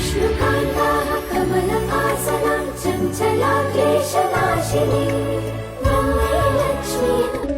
विष्णुकान्ताः कमलहासनं चञ्चला क्लेशनाशिनी वन्दे लक्ष्मी।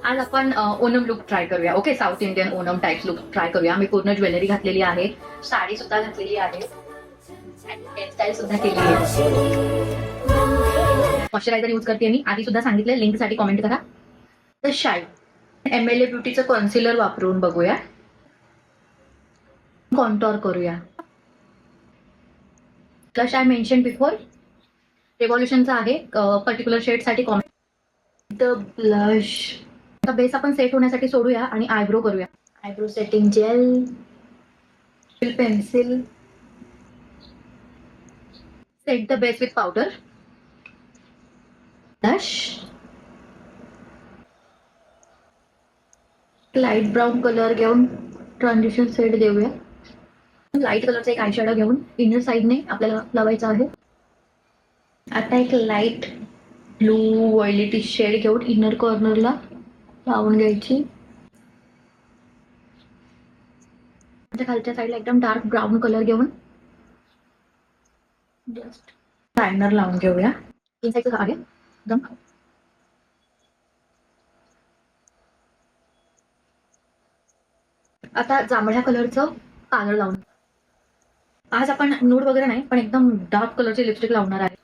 आज आपण Onam look try करूया. Okay, south Indian Onam type look try करूया. मी पूर्ण ज्वेलरी घातलेली आहे, साडी सुद्धा घातलेली आहे, हेअरस्टाईल सुद्धा केली आहे. मॉइश्चरायझर यूज करते मी, आधी सुद्धा सांगितलं, लिंक साठी कॉमेंट करा. तर शाईन MLA ब्युटीचं कॉन्सिलर वापरून बघूया, कॉन्टॉर करूया. ब्लश आय मेन्शन बिफोर, रेव्होल्युशनचा आहे, पर्टिक्युलर शेड साठी कॉमेंट. द ब्लश बेस आपण सेट होण्यासाठी सोडूया आणि आयब्रो करूया. Eyebrow setting gel, pencil, set the base with powder, blush, light brown colour घेऊन ट्रान्झिशन सेट देऊया. लाईट कलरचा एक आयशॅडो घेऊन इनर साइडने आपल्याला लावायचा आहे. आता एक लाईट ब्लू व्हायलेटी शेड घेऊन इनर कॉर्नरला लावून घ्यायची. खालच्या साईडला एकदम डार्क ब्राऊन कलर घेऊन जस्ट लायनर लावून घेऊया. इन साईडचं आहे एकदम. आता जांभळ्या कलरचं काजळ लावून, आज आपण नूड वगैरे नाही पण एकदम डार्क कलरचे लिपस्टिक लावणार आहे.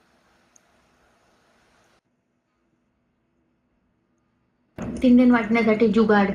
तीन दिन वाटण्यासाठी जुगाड.